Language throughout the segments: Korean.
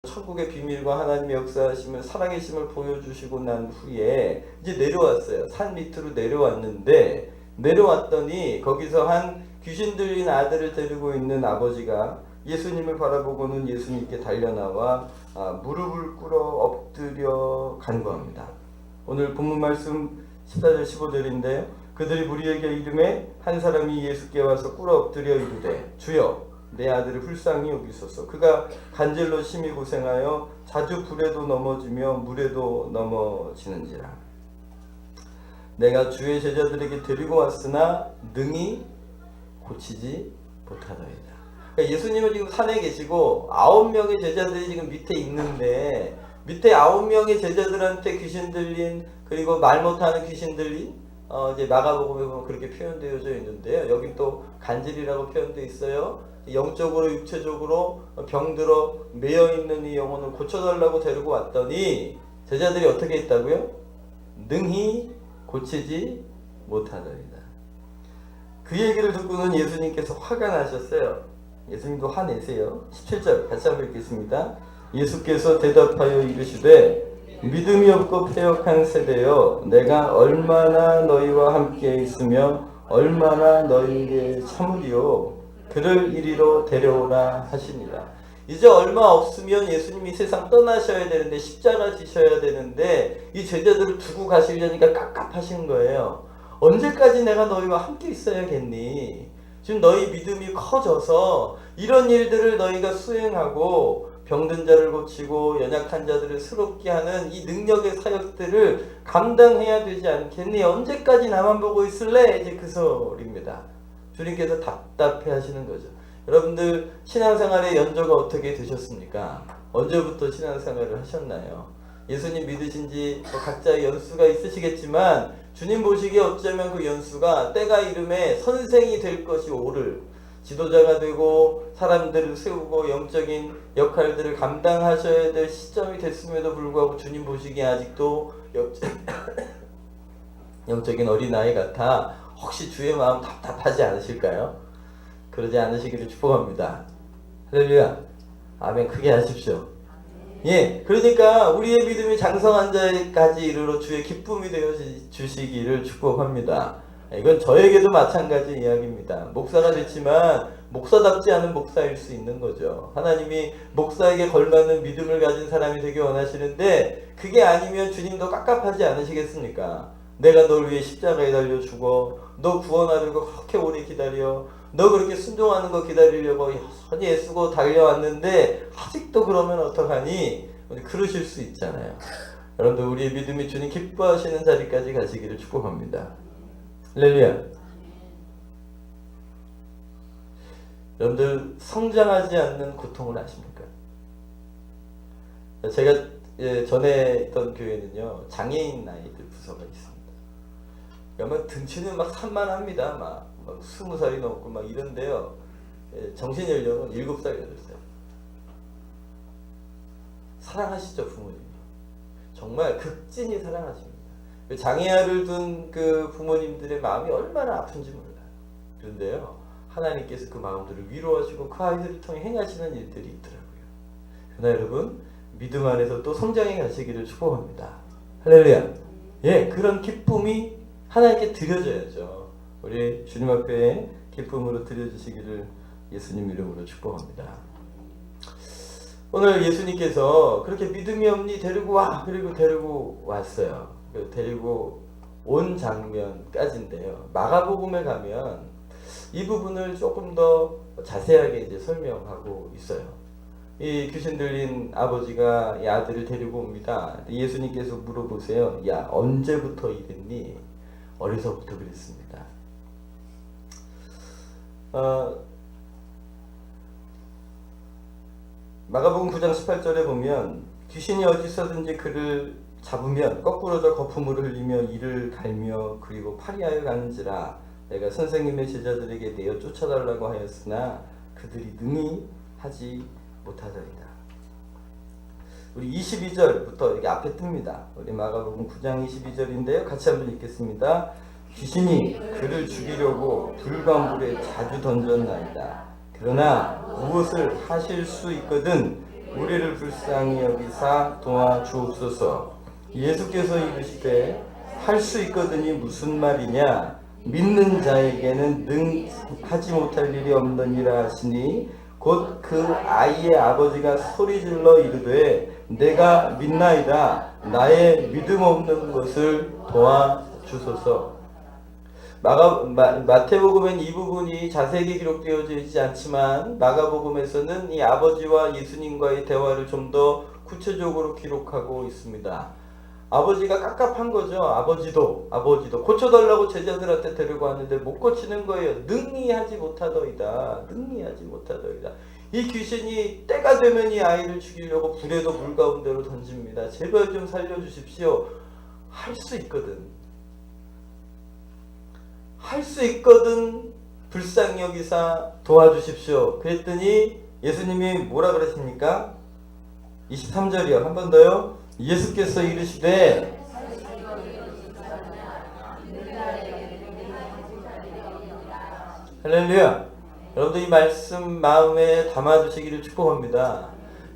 천국의 비밀과 하나님의 역사하심을 살아계심을 보여주시고 난 후에 이제 내려왔어요. 산 밑으로 내려왔는데, 내려왔더니 거기서 한 귀신 들린 아들을 데리고 있는 아버지가 예수님을 바라보고는 예수님께 달려나와 무릎을 꿇어 엎드려 간구합니다. 오늘 본문 말씀 14절 15절인데요. 그들이 무리에게 이르매 한 사람이 예수께 와서 꿇어 엎드려 이르되 주여 내 아들을 불쌍히 여기소서. 그가 간절로 심히 고생하여 자주 불에도 넘어지며 물에도 넘어지는지라. 내가 주의 제자들에게 데리고 왔으나 능히 고치지 못하더이다. 그러니까 예수님은 지금 산에 계시고 9명의 제자들이 지금 밑에 있는데, 밑에 9명의 제자들한테 귀신 들린, 그리고 말 못하는 귀신 들린 이제 마가복음에 보면 그렇게 표현되어져 있는데요. 여기 또 간질이라고 표현되어 있어요. 영적으로 육체적으로 병들어 매여 있는 이 영혼을 고쳐달라고 데리고 왔더니 제자들이 어떻게 했다고요? 능히 고치지 못하더이다. 그 얘기를 듣고는 예수님께서 화가 나셨어요. 예수님도 화내세요. 17절 같이 한번 읽겠습니다. 예수께서 대답하여 이르시되 믿음이 없고 패역한 세대여, 내가 얼마나 너희와 함께 있으며 얼마나 너희에게 참으리요. 그를 이리로 데려오라 하시니라. 이제 얼마 없으면 예수님이 세상 떠나셔야 되는데, 십자가 지셔야 되는데 이 제자들을 두고 가시려니까 깝깝하신 거예요. 언제까지 내가 너희와 함께 있어야겠니? 지금 너희 믿음이 커져서 이런 일들을 너희가 수행하고 병든 자를 고치고 연약한 자들을 새롭게 하는 이 능력의 사역들을 감당해야 되지 않겠니? 언제까지 나만 보고 있을래? 이제 그 소리입니다. 주님께서 답답해 하시는 거죠. 여러분들 신앙생활의 연조가 어떻게 되셨습니까? 언제부터 신앙생활을 하셨나요? 예수님 믿으신 지 각자의 연수가 있으시겠지만 주님 보시기에 어쩌면 그 연수가 때가 이름에 선생이 될 것이 옳을, 지도자가 되고 사람들을 세우고 영적인 역할들을 감당하셔야 될 시점이 됐음에도 불구하고 주님 보시기에 아직도 영적인 어린아이 같아 혹시 주의 마음 답답하지 않으실까요? 그러지 않으시기를 축복합니다. 할렐루야. 아멘. 크게 하십시오. 예, 그러니까 우리의 믿음이 장성한 자에까지 이르러 주의 기쁨이 되어 주시기를 축복합니다. 이건 저에게도 마찬가지 이야기입니다. 목사가 됐지만 목사답지 않은 목사일 수 있는 거죠. 하나님이 목사에게 걸맞는 믿음을 가진 사람이 되기 원하시는데 그게 아니면 주님도 깝깝하지 않으시겠습니까? 내가 널 위해 십자가에 달려 죽어, 너 구원하려고 그렇게 오래 기다려, 너 그렇게 순종하는 거 기다리려고 여전히 애쓰고 달려왔는데 아직도 그러면 어떡하니? 그러실 수 있잖아요. 여러분들 우리의 믿음이 주님 기뻐하시는 자리까지 가시기를 축복합니다. 할렐루야. 여러분들 성장하지 않는 고통을 아십니까? 제가 전에 있던 교회는요 장애인 아이들 부서가 있습니다. 그러면 등치는 막 산만합니다. 막 20살이 넘고 막 이런데요. 정신연령은 7살, 8살. 사랑하시죠, 부모님? 정말 극진히 사랑하십니다. 장애아를 둔 그 부모님들의 마음이 얼마나 아픈지 몰라요. 그런데요, 하나님께서 그 마음들을 위로하시고 그 아이들을 통해 행하시는 일들이 있더라고요. 그러나 여러분, 믿음 안에서 또 성장해 가시기를 축복합니다. 할렐루야. 예, 그런 기쁨이 하나님께 드려져야죠. 우리 주님 앞에 기쁨으로 드려주시기를 예수님 이름으로 축복합니다. 오늘 예수님께서 그렇게 믿음이 없니 데리고 와, 그리고 데리고 왔어요. 데리고 온 장면까지인데요. 마가복음에 가면 이 부분을 조금 더 자세하게 이제 설명하고 있어요. 이 귀신 들린 아버지가 이 아들을 데리고 옵니다. 예수님께서 물어보세요. 야, 언제부터 이랬니? 어려서부터 그랬습니다. 마가복음 9장 18절에 보면 귀신이 어디서든지 그를 잡으면 거꾸로져 거품을 흘리며 이를 갈며 그리고 파리하여 가는지라. 내가 선생님의 제자들에게 내어 쫓아달라고 하였으나 그들이 능히 하지 못하더이다. 우리 22절부터 이게 앞에 뜹니다. 우리 마가복음 9장 22절인데요. 같이 한번 읽겠습니다. 귀신이 그를 죽이려고 불과 물에 자주 던졌나이다. 그러나 무엇을 하실 수 있거든 우리를 불쌍히 여기사 도와주옵소서. 예수께서 이르시되 할 수 있거든이 무슨 말이냐? 믿는 자에게는 하지 못할 일이 없느니라 하시니 곧 그 아이의 아버지가 소리질러 이르되 내가 믿나이다. 나의 믿음 없는 것을 도와주소서. 마태복음엔 이 부분이 자세히 기록되어져 있지 않지만 마가복음에서는 이 아버지와 예수님과의 대화를 좀 더 구체적으로 기록하고 있습니다. 아버지가 깝깝한 거죠. 아버지도 고쳐달라고 제자들한테 데리고 왔는데 못 고치는 거예요. 능히 하지 못하더이다. 이 귀신이 때가 되면 이 아이를 죽이려고 불에도 물 가운데로 던집니다. 제발 좀 살려주십시오. 할 수 있거든 불쌍히 여기사 도와주십시오. 그랬더니 예수님이 뭐라 그러십니까? 23절이요. 한 번 더요. 예수께서 이르시되 할렐루야. 여러분들 이 말씀 마음에 담아두시기를 축복합니다.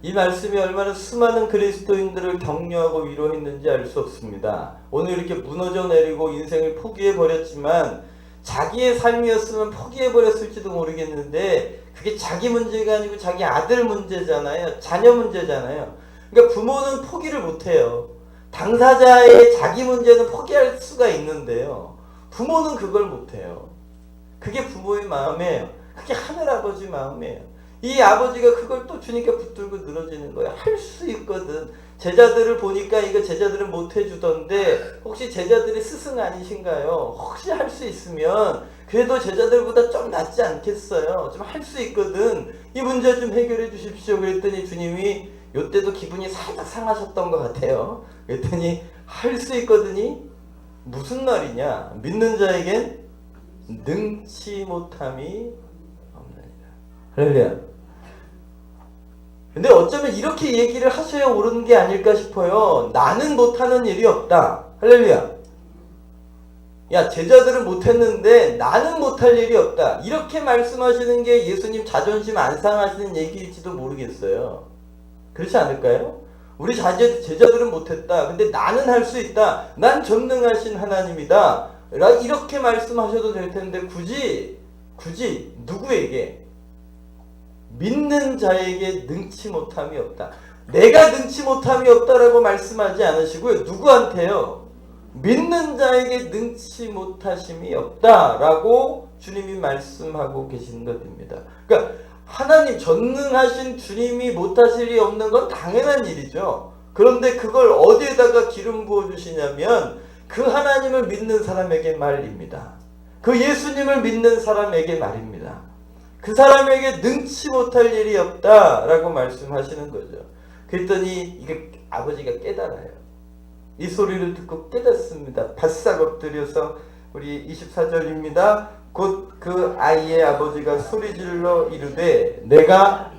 이 말씀이 얼마나 수많은 그리스도인들을 격려하고 위로했는지 알 수 없습니다. 오늘 이렇게 무너져 내리고 인생을 포기해버렸지만 자기의 삶이었으면 포기해버렸을지도 모르겠는데 그게 자기 문제가 아니고 자기 아들 문제잖아요. 자녀 문제잖아요. 그러니까 부모는 포기를 못해요. 당사자의 자기 문제는 포기할 수가 있는데요. 부모는 그걸 못해요. 그게 부모의 마음이에요. 그게 하늘아버지 마음이에요. 이 아버지가 그걸 또 주니까 붙들고 늘어지는 거예요. 할 수 있거든. 제자들을 보니까 이거 제자들은 못 해주던데 혹시 제자들이 스승 아니신가요? 혹시 할 수 있으면 그래도 제자들보다 좀 낫지 않겠어요? 좀 할 수 있거든. 이 문제 좀 해결해 주십시오. 그랬더니 주님이 요때도 기분이 살짝 상하셨던 것 같아요. 그랬더니 할 수 있거든이 무슨 말이냐? 믿는 자에겐 능치 못함이 없느니라. 할렐루야. 근데 어쩌면 이렇게 얘기를 하셔야 옳은 게 아닐까 싶어요. 나는 못하는 일이 없다. 할렐루야. 야, 제자들은 못했는데 나는 못할 일이 없다. 이렇게 말씀하시는 게 예수님 자존심 안 상하시는 얘기일지도 모르겠어요. 그렇지 않을까요? 우리 제자들은 못했다. 근데 나는 할 수 있다. 난 전능하신 하나님이다. 이렇게 말씀하셔도 될 텐데 굳이 누구에게? 믿는 자에게 능치 못함이 없다. 내가 능치 못함이 없다라고 말씀하지 않으시고요. 누구한테요? 믿는 자에게 능치 못하심이 없다라고 주님이 말씀하고 계신 것입니다. 그러니까 하나님 전능하신 주님이 못하실 일이 없는 건 당연한 일이죠. 그런데 그걸 어디에다가 기름 부어주시냐면 그 하나님을 믿는 사람에게 말입니다. 그 예수님을 믿는 사람에게 말입니다. 그 사람에게 능치 못할 일이 없다라고 말씀하시는 거죠. 그랬더니 이게 아버지가 깨달아요. 이 소리를 듣고 깨닫습니다. 바싹 엎드려서 우리 24절입니다. 곧 그 아이의 아버지가 소리질러 이르되 내가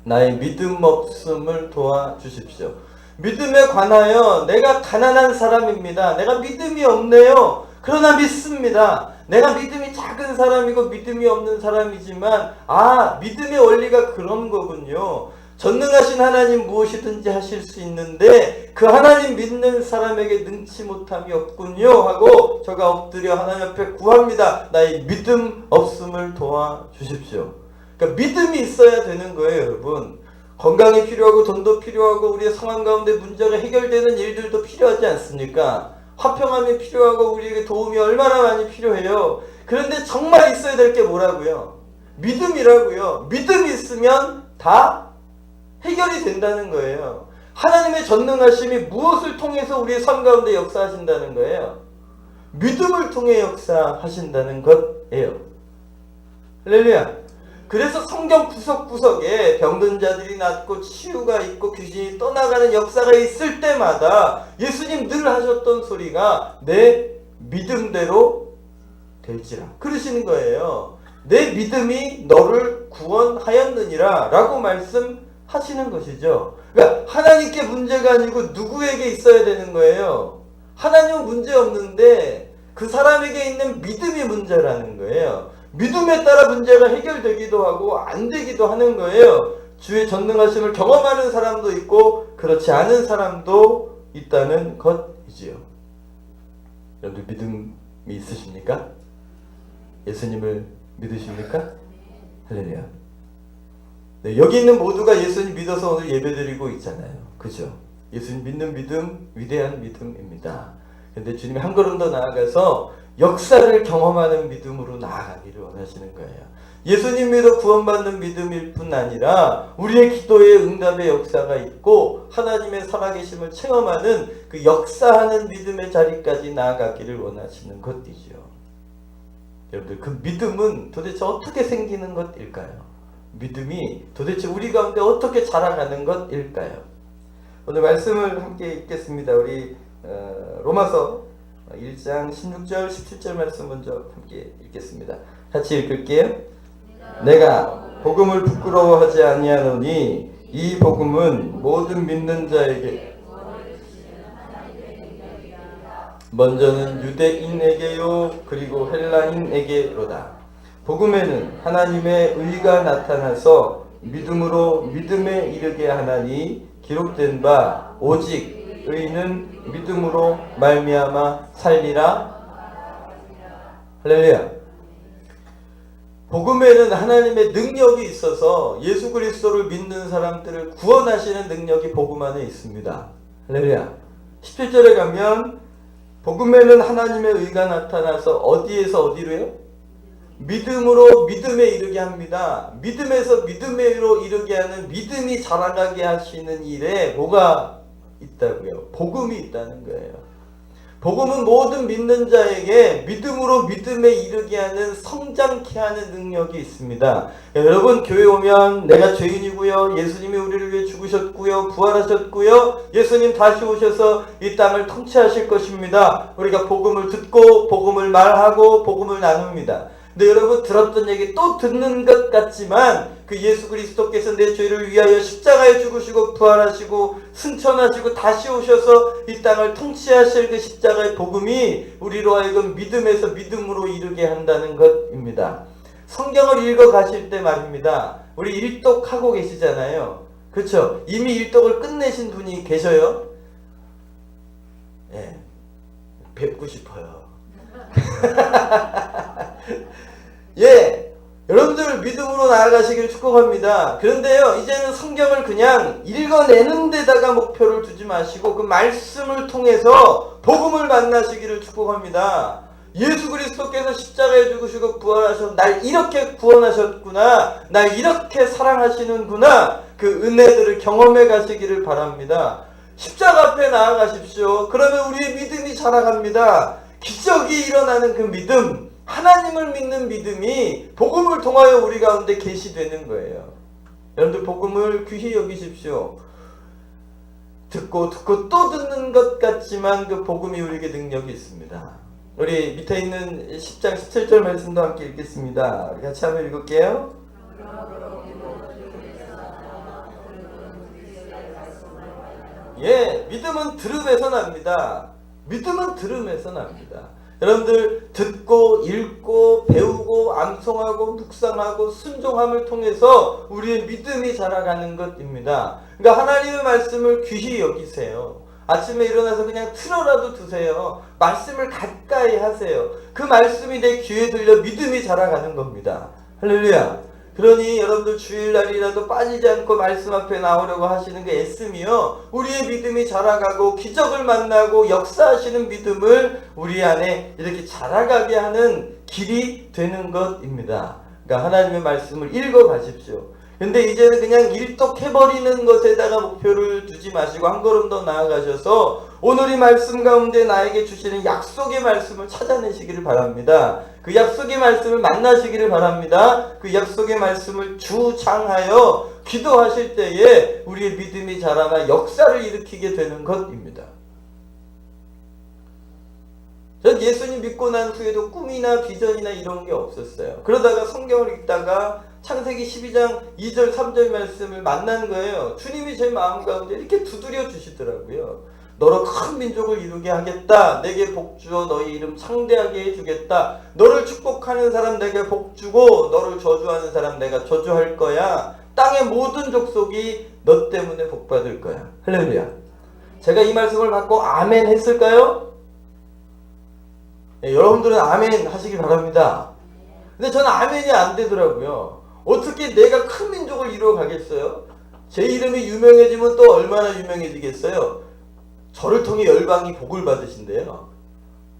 나의 믿음 없음을 도와주십시오. 믿음에 관하여 내가 가난한 사람입니다. 내가 믿음이 없네요. 그러나 믿습니다. 내가 믿음이 작은 사람이고 믿음이 없는 사람이지만 믿음의 원리가 그런 거군요. 전능하신 하나님 무엇이든지 하실 수 있는데 그 하나님 믿는 사람에게 능치 못함이 없군요 하고 저가 엎드려 하나님 앞에 구합니다. 나의 믿음 없음을 도와주십시오. 그러니까 믿음이 있어야 되는 거예요, 여러분. 건강이 필요하고 돈도 필요하고 우리의 상황 가운데 문제가 해결되는 일들도 필요하지 않습니까? 화평함이 필요하고 우리에게 도움이 얼마나 많이 필요해요. 그런데 정말 있어야 될 게 뭐라고요? 믿음이라고요. 믿음이 있으면 다 해결이 된다는 거예요. 하나님의 전능하심이 무엇을 통해서 우리의 삶 가운데 역사하신다는 거예요? 믿음을 통해 역사하신다는 것이에요. 할렐루야. 그래서 성경 구석구석에 병든 자들이 낫고 치유가 있고 귀신이 떠나가는 역사가 있을 때마다 예수님 늘 하셨던 소리가 내 믿음대로 될지라 그러시는 거예요. 내 믿음이 너를 구원하였느니라 라고 말씀하시는 것이죠. 그러니까 하나님께 문제가 아니고 누구에게 있어야 되는 거예요. 하나님은 문제 없는데 그 사람에게 있는 믿음이 문제라는 거예요. 믿음에 따라 문제가 해결되기도 하고 안 되기도 하는 거예요. 주의 전능하심을 경험하는 사람도 있고 그렇지 않은 사람도 있다는 것이지요. 여러분들 믿음이 있으십니까? 예수님을 믿으십니까? 할렐루야. 네, 여기 있는 모두가 예수님 믿어서 오늘 예배드리고 있잖아요. 그죠? 예수님 믿는 믿음, 위대한 믿음입니다. 근데 주님이 한 걸음 더 나아가서 역사를 경험하는 믿음으로 나아가기를 원하시는 거예요. 예수님 믿어 구원받는 믿음일 뿐 아니라 우리의 기도에 응답의 역사가 있고 하나님의 살아계심을 체험하는 그 역사하는 믿음의 자리까지 나아가기를 원하시는 것이죠. 여러분들, 그 믿음은 도대체 어떻게 생기는 것일까요? 믿음이 도대체 우리 가운데 어떻게 자라가는 것일까요? 오늘 말씀을 함께 읽겠습니다. 우리 로마서 1장 16절 17절 말씀 먼저 함께 읽겠습니다. 같이 읽을게요. 내가 복음을 부끄러워하지 아니하노니 이 복음은 모든 믿는 자에게 먼저는 유대인에게요 그리고 헬라인에게로다. 복음에는 하나님의 의가 나타나서 믿음으로 믿음에 이르게 하나니 기록된 바 오직 의인은 믿음으로 말미암아 살리라. 할렐루야. 복음에는 하나님의 능력이 있어서 예수 그리스도를 믿는 사람들을 구원하시는 능력이 복음 안에 있습니다. 할렐루야. 17절에 가면 복음에는 하나님의 의가 나타나서 어디에서 어디로요? 믿음으로 믿음에 이르게 합니다. 믿음에서 믿음으로 이르게 하는 믿음이 자라가게 하시는 일에 뭐가 있다고요? 복음이 있다는 거예요. 복음은 모든 믿는 자에게 믿음으로 믿음에 이르게 하는 성장케 하는 능력이 있습니다. 여러분, 교회 오면 내가 죄인이고요, 예수님이 우리를 위해 죽으셨고요, 부활하셨고요, 예수님 다시 오셔서 이 땅을 통치하실 것입니다. 우리가 복음을 듣고 복음을 말하고 복음을 나눕니다. 근데 여러분, 들었던 얘기 또 듣는 것 같지만 그 예수 그리스도께서 내 죄를 위하여 십자가에 죽으시고 부활하시고 승천하시고 다시 오셔서 이 땅을 통치하실 그 십자가의 복음이 우리로 하여금 믿음에서 믿음으로 이르게 한다는 것입니다. 성경을 읽어 가실 때 말입니다. 우리 일독하고 계시잖아요. 그렇죠? 이미 일독을 끝내신 분이 계셔요? 예, 뵙고 싶어요. 예, 여러분들 믿음으로 나아가시길 축복합니다. 그런데요, 이제는 성경을 그냥 읽어내는 데다가 목표를 두지 마시고 그 말씀을 통해서 복음을 만나시기를 축복합니다. 예수 그리스도께서 십자가에 죽으시고 부활하셔서 날 이렇게 구원하셨구나, 날 이렇게 사랑하시는구나, 그 은혜들을 경험해 가시기를 바랍니다. 십자가 앞에 나아가십시오. 그러면 우리의 믿음이 자라갑니다. 기적이 일어나는 그 믿음, 하나님을 믿는 믿음이 복음을 통하여 우리 가운데 계시되는 거예요. 여러분들, 복음을 귀히 여기십시오. 듣고 또 듣는 것 같지만 그 복음이 우리에게 능력이 있습니다. 우리 밑에 있는 10장 17절 말씀도 함께 읽겠습니다. 우리 같이 한번 읽을게요. 예, 믿음은 들음에서 납니다. 믿음은 들음에서 납니다. 여러분들, 듣고 읽고 배우고 암송하고 묵상하고 순종함을 통해서 우리의 믿음이 자라가는 것입니다. 그러니까 하나님의 말씀을 귀히 여기세요. 아침에 일어나서 그냥 틀어라도 두세요. 말씀을 가까이 하세요. 그 말씀이 내 귀에 들려 믿음이 자라가는 겁니다. 할렐루야. 그러니 여러분들 주일날이라도 빠지지 않고 말씀 앞에 나오려고 하시는 그 애씀이요, 우리의 믿음이 자라가고 기적을 만나고 역사하시는 믿음을 우리 안에 이렇게 자라가게 하는 길이 되는 것입니다. 그러니까 하나님의 말씀을 읽어 가십시오. 근데 이제는 그냥 일독해버리는 것에다가 목표를 두지 마시고 한 걸음 더 나아가셔서 오늘 이 말씀 가운데 나에게 주시는 약속의 말씀을 찾아내시기를 바랍니다. 그 약속의 말씀을 만나시기를 바랍니다. 그 약속의 말씀을 주장하여 기도하실 때에 우리의 믿음이 자라나 역사를 일으키게 되는 것입니다. 전 예수님 믿고 난 후에도 꿈이나 비전이나 이런 게 없었어요. 그러다가 성경을 읽다가 창세기 12장 2절 3절 말씀을 만난 거예요. 주님이 제 마음 가운데 이렇게 두드려 주시더라고요. 너로 큰 민족을 이루게 하겠다. 내게 복 주어 너희 이름 창대하게 해주겠다. 너를 축복하는 사람 내게 복 주고 너를 저주하는 사람 내가 저주할 거야. 땅의 모든 족속이 너 때문에 복받을 거야. 할렐루야. 제가 이 말씀을 받고 아멘 했을까요? 네, 여러분들은 아멘 하시기 바랍니다. 근데 저는 아멘이 안 되더라고요. 어떻게 내가 큰 민족을 이루어 가겠어요? 제 이름이 유명해지면 또 얼마나 유명해지겠어요? 저를 통해 열방이 복을 받으신대요.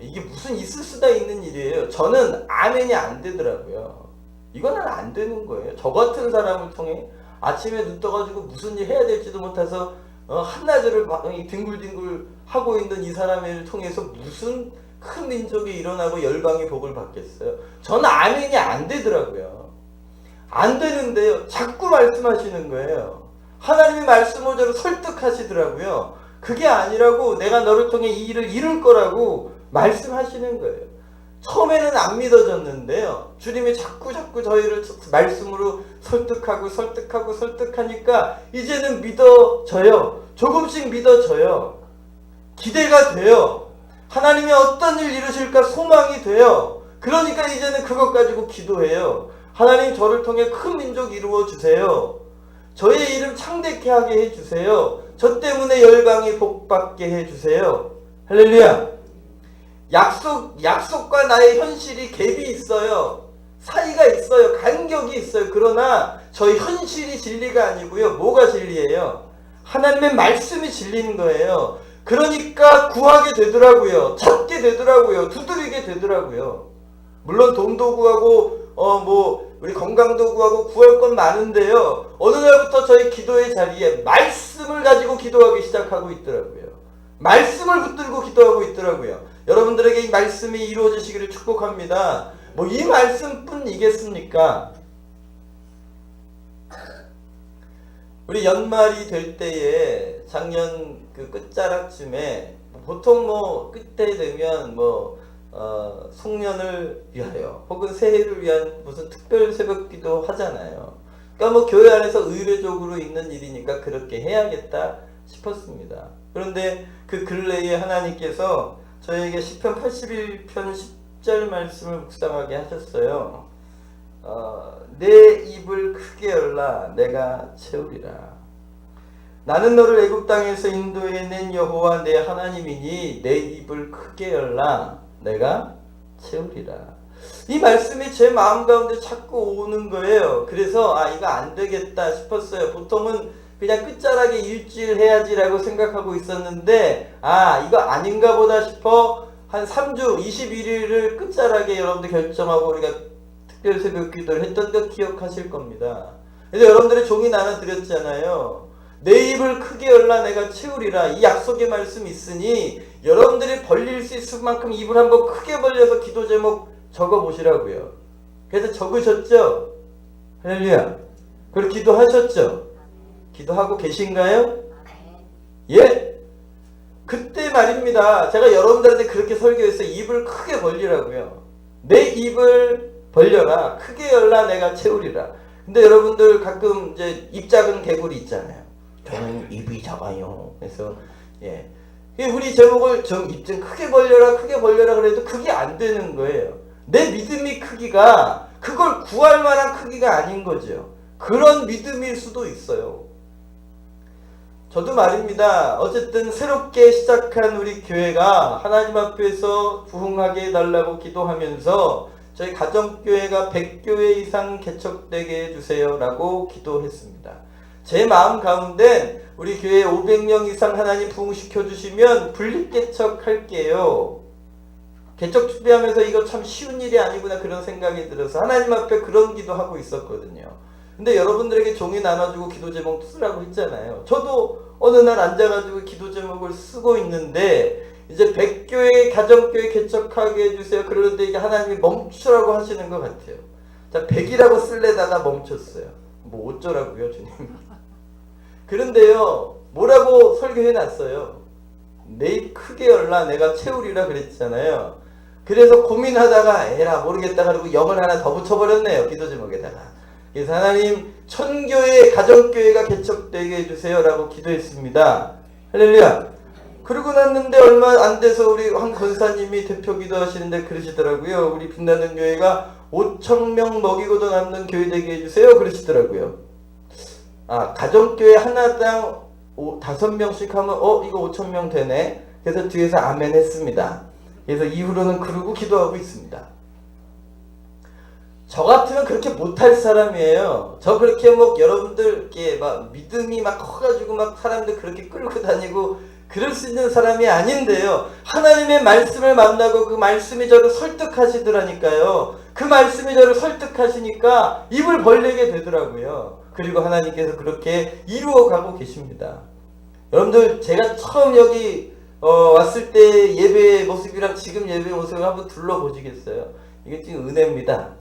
이게 무슨 있을 수다 있는 일이에요. 저는 아멘이 안 되더라고요. 이거는 안 되는 거예요. 저 같은 사람을 통해 아침에 눈 떠가지고 무슨 일 해야 될지도 못해서 한나절을 뒹굴뒹굴 하고 있는 이 사람을 통해서 무슨 큰 민족이 일어나고 열방이 복을 받겠어요. 저는 아멘이 안 되더라고요. 안 되는데요. 자꾸 말씀하시는 거예요. 하나님이 말씀오대로 설득하시더라고요. 그게 아니라고 내가 너를 통해 이 일을 이룰 거라고 말씀하시는 거예요. 처음에는 안 믿어졌는데요. 주님이 자꾸 저희를 말씀으로 설득하니까 이제는 믿어져요. 조금씩 믿어져요. 기대가 돼요. 하나님이 어떤 일 이루실까 소망이 돼요. 그러니까 이제는 그것 가지고 기도해요. 하나님 저를 통해 큰 민족 이루어 주세요. 저의 이름 창대케 하게 해주세요. 저 때문에 열방이 복받게 해주세요. 할렐루야. 약속과 나의 현실이 갭이 있어요. 사이가 있어요. 간격이 있어요. 그러나 저희 현실이 진리가 아니고요. 뭐가 진리예요? 하나님의 말씀이 진리인 거예요. 그러니까 구하게 되더라고요. 찾게 되더라고요. 두드리게 되더라고요. 물론 돈도 구하고 우리 건강도 구하고 구할 건 많은데요. 어느 날부터 저희 기도의 자리에 말씀을 가지고 기도하기 시작하고 있더라고요. 말씀을 붙들고 기도하고 있더라고요. 여러분들에게 이 말씀이 이루어지시기를 축복합니다. 이 말씀뿐이겠습니까? 우리 연말이 될 때에 작년 그 끝자락쯤에 보통 끝에 되면 송년을 위하여 혹은 새해를 위한 무슨 특별 새벽기도 하잖아요. 그러니까 교회 안에서 의례적으로 있는 일이니까 그렇게 해야겠다 싶었습니다. 그런데 그 근래에 하나님께서 저에게 시편 81편 10절 말씀을 묵상하게 하셨어요. 내 입을 크게 열라 내가 채우리라. 나는 너를 애굽 땅에서 인도해낸 여호와 내 하나님이니 내 입을 크게 열라 내가 채우리라. 이 말씀이 제 마음 가운데 자꾸 오는 거예요. 그래서 이거 안 되겠다 싶었어요. 보통은 그냥 끝자락에 일주일 해야지라고 생각하고 있었는데 이거 아닌가 보다 싶어 한 3주 21일을 끝자락에 여러분들 결정하고 우리가 특별 새벽 기도를 했던 거 기억하실 겁니다. 그래서 여러분들의 종이 나눠드렸잖아요. 내 입을 크게 열라 내가 채우리라. 이 약속의 말씀이 있으니 여러분들이 벌릴 수 있을 만큼 입을 한번 크게 벌려서 기도 제목 적어보시라고요. 그래서 적으셨죠? 할렐루야. 그리고 기도하셨죠? 기도하고 계신가요? 예? 그때 말입니다. 제가 여러분들한테 그렇게 설교했어요. 입을 크게 벌리라고요. 내 입을 벌려라. 크게 열라 내가 채우리라. 근데 여러분들 가끔 이제 입 작은 개구리 있잖아요. 저는 입이 작아요. 그래서 우리 제목을 입 좀 크게 벌려라 그래도 그게 안 되는 거예요. 내 믿음의 크기가 그걸 구할 만한 크기가 아닌 거죠. 그런 믿음일 수도 있어요. 저도 말입니다. 어쨌든 새롭게 시작한 우리 교회가 하나님 앞에서 부흥하게 해달라고 기도하면서 저희 가정교회가 100교회 이상 개척되게 해주세요 라고 기도했습니다. 제 마음 가운데 우리 교회 500명 이상 하나님 부흥시켜 주시면 분립개척할게요. 개척 준비하면서 이거 참 쉬운 일이 아니구나 그런 생각이 들어서 하나님 앞에 그런 기도하고 있었거든요. 근데 여러분들에게 종이 나눠주고 기도 제목 쓰라고 했잖아요. 저도 어느 날 앉아가지고 기도 제목을 쓰고 있는데 이제 100교회 가정교회 개척하게 해주세요. 그러는데 이게 하나님이 멈추라고 하시는 것 같아요. 자, 100이라고 쓸래다가 멈췄어요. 어쩌라고요 주님. 그런데요 뭐라고 설교해놨어요. 내 입 크게 열라 내가 채우리라 그랬잖아요. 그래서 고민하다가 에라 모르겠다 그러고 영을 하나 더 붙여버렸네요. 기도 제목에다가. 그래서 하나님 천교회 가정교회가 개척되게 해주세요 라고 기도했습니다. 할렐루야. 그러고 났는데 얼마 안 돼서 우리 한 권사님이 대표 기도하시는데 그러시더라고요. 우리 빛나는 교회가 5,000명 먹이고도 남는 교회 되게 해주세요 그러시더라고요. 가정교회 하나당 5명씩 하면 이거 5,000명 되네. 그래서 뒤에서 아멘 했습니다. 그래서 이후로는 그러고 기도하고 있습니다. 저 같으면 그렇게 못할 사람이에요. 저 그렇게 여러분들 이렇게 막 믿음이 막 커가지고 막 사람들 그렇게 끌고 다니고 그럴 수 있는 사람이 아닌데요. 하나님의 말씀을 만나고 그 말씀이 저를 설득하시더라니까요. 그 말씀이 저를 설득하시니까 입을 벌리게 되더라고요. 그리고 하나님께서 그렇게 이루어가고 계십니다. 여러분들 제가 처음 여기 왔을 때 예배의 모습이랑 지금 예배의 모습을 한번 둘러보시겠어요? 이게 지금 은혜입니다.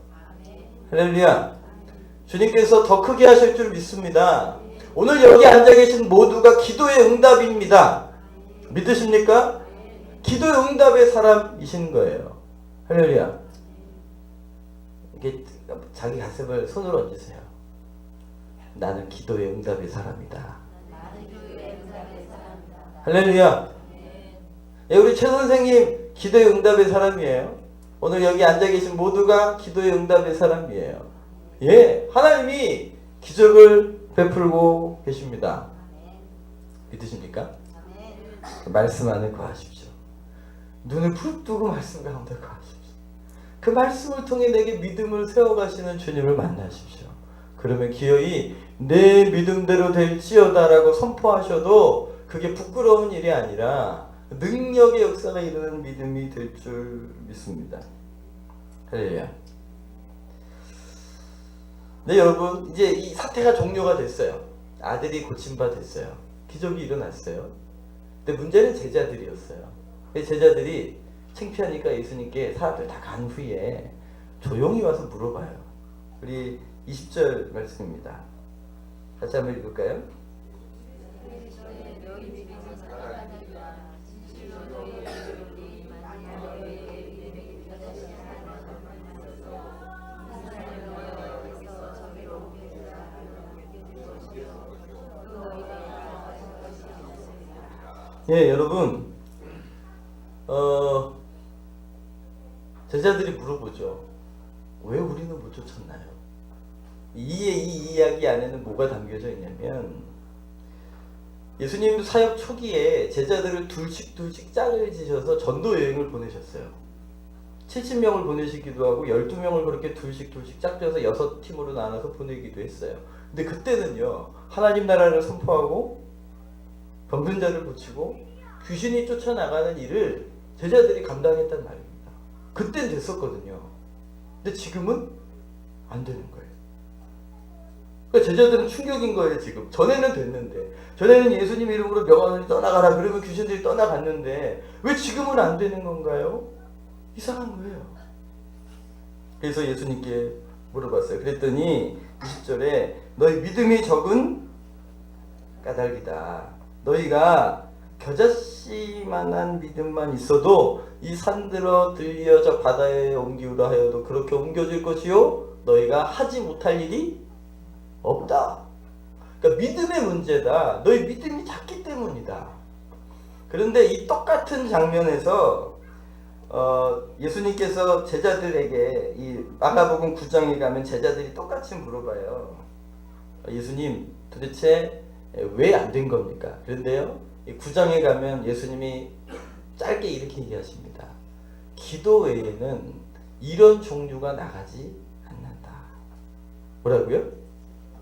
할렐루야. 주님께서 더 크게 하실 줄 믿습니다. 오늘 여기 앉아 계신 모두가 기도의 응답입니다. 믿으십니까? 기도의 응답의 사람이신 거예요. 할렐루야. 이게 자기 가슴을 손으로 얹으세요. 나는 기도의 응답의 사람이다. 할렐루야. 예, 우리 최 선생님 기도의 응답의 사람이에요. 오늘 여기 앉아 계신 모두가 기도의 응답의 사람이에요. 예, 하나님이 기적을 베풀고 계십니다. 믿으십니까? 말씀 안에 거하십시오. 눈을 부릅뜨고 말씀 가운데 거하십시오. 그 말씀을 통해 내게 믿음을 세워가시는 주님을 만나십시오. 그러면 기어이 내 믿음대로 될지어다라고 선포하셔도 그게 부끄러운 일이 아니라 능력의 역사가 이루는 믿음이 될 줄 믿습니다. 할렐루야. 네, 여러분, 이제 이 사태가 종료가 됐어요. 아들이 고침바 됐어요. 기적이 일어났어요. 근데 문제는 제자들이었어요. 제자들이 창피하니까 예수님께 사람들 다 간 후에 조용히 와서 물어봐요. 우리 20절 말씀입니다. 다시 한번 읽을까요? 예, 여러분, 제자들이 물어보죠. 왜 우리는 못 쫓았나요? 이 이야기 안에는 뭐가 담겨져 있냐면, 예수님 사역 초기에 제자들을 둘씩 짝을 지셔서 전도 여행을 보내셨어요. 70명을 보내시기도 하고 12명을 그렇게 둘씩 짝져서 6팀으로 나눠서 보내기도 했어요. 근데 그때는요, 하나님 나라를 선포하고 병든 자를 고치고 귀신이 쫓아나가는 일을 제자들이 감당했단 말입니다. 그땐 됐었거든요. 근데 지금은 안 되는 거예요. 그러니까 제자들은 충격인 거예요. 지금 전에는 됐는데, 전에는 예수님 이름으로 명하노니 떠나가라 그러면 귀신들이 떠나갔는데 왜 지금은 안 되는 건가요? 이상한 거예요. 그래서 예수님께 물어봤어요. 그랬더니 20절에 너희 믿음이 적은 까닭이다. 너희가 겨자씨만한 믿음만 있어도 이 산들어 들려 저 바다에 옮기우라 하여도 그렇게 옮겨질 것이요 너희가 하지 못할 일이 없다. 그러니까 믿음의 문제다. 너희 믿음이 작기 때문이다. 그런데 이 똑같은 장면에서 예수님께서 제자들에게 이 마가복음 9장에 가면 제자들이 똑같이 물어봐요. 예수님 도대체 왜 안 된 겁니까? 그런데요, 이 9장에 가면 예수님이 짧게 이렇게 얘기하십니다. 기도 외에는 이런 종류가 나가지 않는다. 뭐라고요?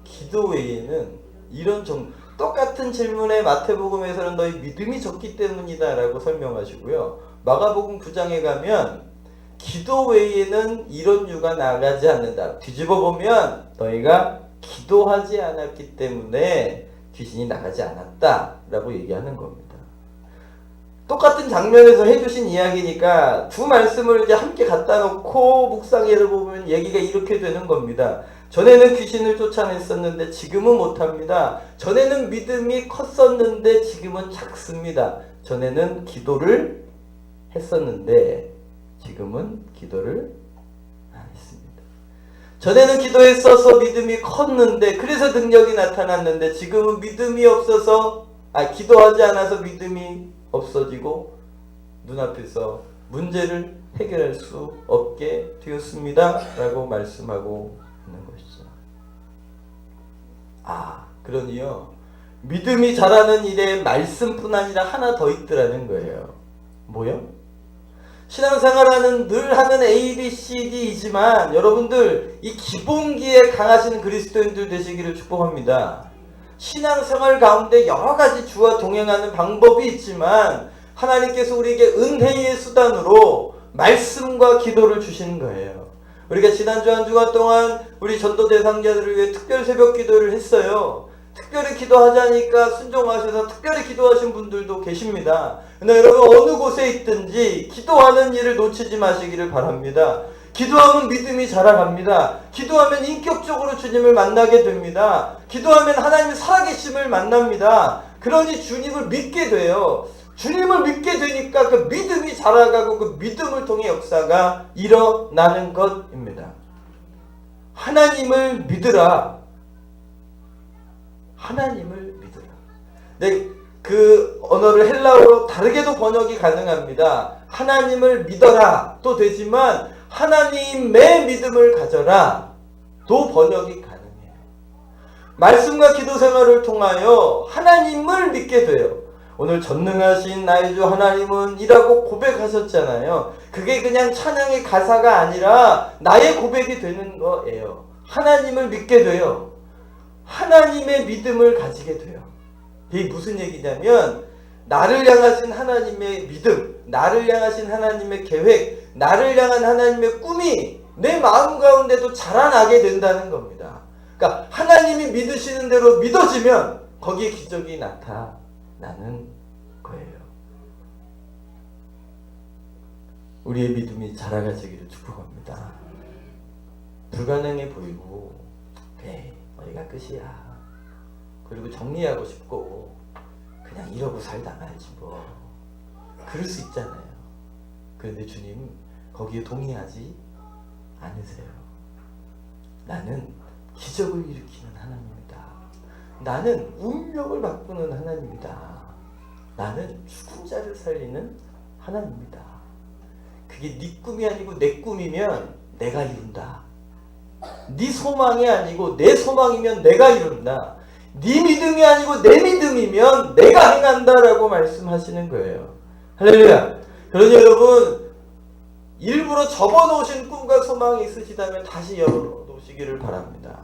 기도 외에는 이런 종류. 똑같은 질문에 마태복음에서는 너희 믿음이 적기 때문이다 라고 설명하시고요. 마가복음 9장에 가면 기도 외에는 이런 유가 나가지 않는다. 뒤집어 보면 너희가 기도하지 않았기 때문에 귀신이 나가지 않았다 라고 얘기하는 겁니다. 똑같은 장면에서 해주신 이야기니까 두 말씀을 이제 함께 갖다 놓고 묵상해를 보면 얘기가 이렇게 되는 겁니다. 전에는 귀신을 쫓아냈었는데 지금은 못합니다. 전에는 믿음이 컸었는데 지금은 작습니다. 전에는 기도를 했었는데 지금은 기도를 안 했습니다. 전에는 기도했어서 믿음이 컸는데 그래서 능력이 나타났는데 지금은 믿음이 없어서 기도하지 않아서 믿음이 없어지고 눈앞에서 문제를 해결할 수 없게 되었습니다 라고 말씀하고 있는 것이죠. 그러니요, 믿음이 자라는 일에 말씀뿐 아니라 하나 더 있더라는 거예요. 뭐요? 신앙생활하는 늘 하는 A, B, C, D이지만 여러분들 이 기본기에 강하신 그리스도인들 되시기를 축복합니다. 신앙생활 가운데 여러 가지 주와 동행하는 방법이 있지만 하나님께서 우리에게 은혜의 수단으로 말씀과 기도를 주시는 거예요. 우리가 지난주 한 주간 동안 우리 전도 대상자들을 위해 특별 새벽 기도를 했어요. 특별히 기도하자니까 순종하셔서 특별히 기도하신 분들도 계십니다. 근데 여러분 어느 곳에 있든지 기도하는 일을 놓치지 마시기를 바랍니다. 기도하면 믿음이 자라갑니다. 기도하면 인격적으로 주님을 만나게 됩니다. 기도하면 하나님의 살아계심을 만납니다. 그러니 주님을 믿게 돼요. 주님을 믿게 되니까 그 믿음이 자라가고 그 믿음을 통해 역사가 일어나는 것입니다. 하나님을 믿으라. 하나님을 믿으라. 네, 그 언어를 헬라어로 다르게도 번역이 가능합니다. 하나님을 믿어라 또 되지만 하나님의 믿음을 가져라 도 번역이 가능해요. 말씀과 기도 생활을 통하여 하나님을 믿게 돼요. 오늘 전능하신 나의 주 하나님은 이라고 고백하셨잖아요. 그게 그냥 찬양의 가사가 아니라 나의 고백이 되는 거예요. 하나님을 믿게 돼요. 하나님의 믿음을 가지게 돼요. 이게 무슨 얘기냐면 나를 향하신 하나님의 믿음, 나를 향하신 하나님의 계획, 나를 향한 하나님의 꿈이 내 마음 가운데도 자라나게 된다는 겁니다. 그러니까 하나님이 믿으시는 대로 믿어지면 거기에 기적이 나타나는 거예요. 우리의 믿음이 자라가지기를 축복합니다. 불가능해 보이고 그래 어디가 끝이야. 그리고 정리하고 싶고 그냥 이러고 살다 말지 뭐. 그럴 수 있잖아요. 그런데 주님 거기에 동의하지 않으세요. 나는 기적을 일으키는 하나님이다. 나는 운명을 바꾸는 하나님이다. 나는 죽은 자를 살리는 하나님이다. 그게 네 꿈이 아니고 내 꿈이면 내가 이룬다. 네 소망이 아니고 내 소망이면 내가 이룬다. 네 믿음이 아니고 내 믿음이면 내가 행한다라고 말씀하시는 거예요. 할렐루야. 그러니 여러분 일부러 접어놓으신 꿈과 소망이 있으시다면 다시 열어놓으시기를 바랍니다.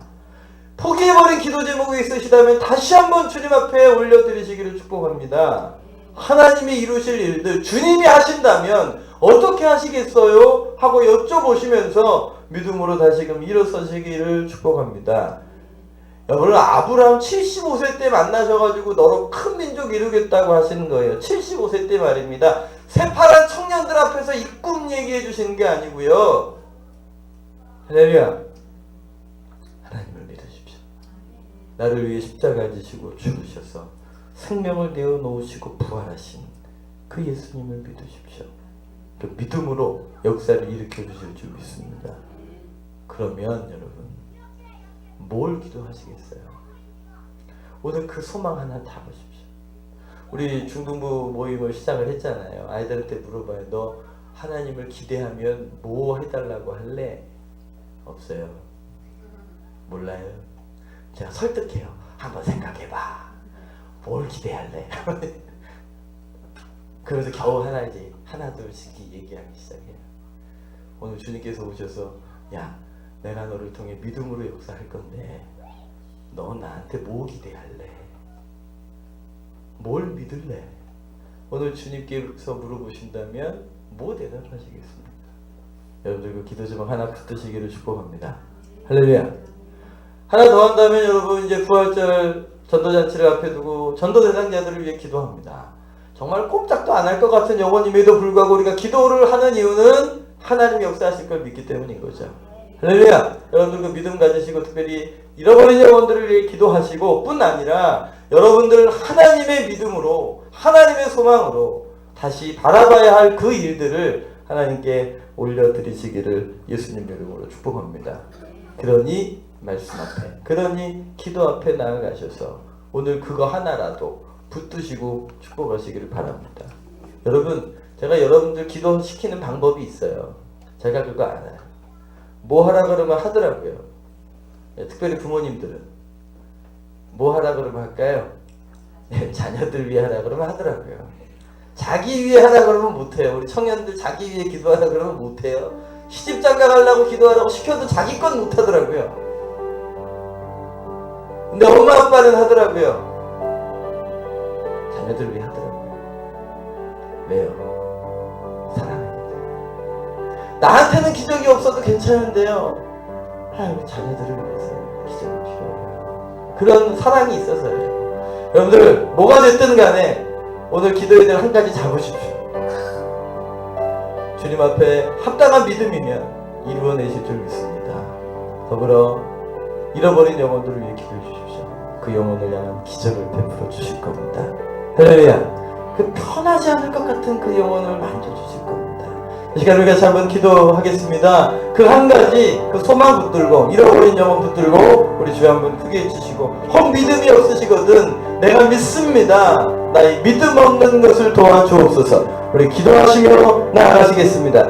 포기해버린 기도 제목이 있으시다면 다시 한번 주님 앞에 올려드리시기를 축복합니다. 하나님이 이루실 일들 주님이 하신다면 어떻게 하시겠어요? 하고 여쭤보시면서 믿음으로 다시금 일어서시기를 축복합니다. 여러분 아브라함 75세 때 만나셔가지고 너로 큰 민족 이루겠다고 하시는 거예요. 75세 때 말입니다. 새파란 청년들 앞에서 이 꿈 얘기해 주시는 게 아니고요. 할렐루야. 하나님을 믿으십시오. 나를 위해 십자가를 지시고 죽으셔서 생명을 내어 놓으시고 부활하신 그 예수님을 믿으십시오. 그 믿음으로 역사를 일으켜 주실 줄 믿습니다. 그러면 여러분 뭘 기도하시겠어요? 오늘 그 소망 하나 담으십시오. 우리 중등부 모임을 시작을 했잖아요. 아이들한테 물어봐요. 너 하나님을 기대하면 뭐 해달라고 할래? 없어요. 몰라요. 제가 설득해요. 한번 생각해봐. 뭘 기대할래? 그래서 겨우 하나 둘씩 얘기하기 시작해요. 오늘 주님께서 오셔서 야 내가 너를 통해 믿음으로 역사할 건데 너 나한테 뭐 기대할래? 뭘 믿을래? 오늘 주님께서 물어보신다면 뭐 대답하시겠습니까? 여러분들 그 기도 제목 하나 붙드시기를 축복합니다. 할렐루야. 하나 더 한다면 여러분 이제 부활절 전도잔치를 앞에 두고 전도 대상자들을 위해 기도합니다. 정말 꼼짝도 안 할 것 같은 영혼임에도 불구하고 우리가 기도를 하는 이유는 하나님이 역사하실 걸 믿기 때문인 거죠. 할렐루야. 여러분들 그 믿음 가지시고 특별히 잃어버린 영혼들을 위해 기도하시고 뿐 아니라 여러분들 하나님의 믿음으로 하나님의 소망으로 다시 바라봐야 할 그 일들을 하나님께 올려드리시기를 예수님 이름으로 축복합니다. 그러니 말씀 앞에 그러니 기도 앞에 나아가셔서 오늘 그거 하나라도 붙드시고 축복하시기를 바랍니다. 여러분 제가 여러분들 기도시키는 방법이 있어요. 제가 그거 알아요. 뭐 하라 그러면 하더라고요. 특별히 부모님들은 뭐 하라 그러면 할까요? 자녀들 위해 하라 그러면 하더라고요. 자기 위해 하라 그러면 못해요. 우리 청년들 자기 위해 기도하라 그러면 못해요. 시집장가 가려고 기도하라고 시켜도 자기 건 못하더라고요. 근데 엄마 아빠는 하더라고요. 자녀들 위해 하더라고요. 왜요? 사랑합니다. 나한테는 기적이 없어도 괜찮은데요. 우리 자녀들을 위해서 기적이 필요해요. 그런 사랑이 있어서요. 여러분들 뭐가 됐든 간에 오늘 기도해야 될 한 가지 잡으십시오. 주님 앞에 합당한 믿음이면 이루어내실 줄 믿습니다. 더불어 잃어버린 영혼들을 위해 기도해 주십시오. 그 영혼을 향한 기적을 베풀어 주실 겁니다. 할렐루야. 그 편하지 않을 것 같은 그 영혼을 만져주실 겁니다. 이 시간 우리가 한번 기도하겠습니다. 그 한 가지 그 소망 붙들고 잃어버린 영혼 붙들고 우리 주여 한번 크게 해주시고, 믿음이 없으시거든 내가 믿습니다. 나의 믿음 없는 것을 도와주옵소서. 우리 기도하시며 나아가시겠습니다.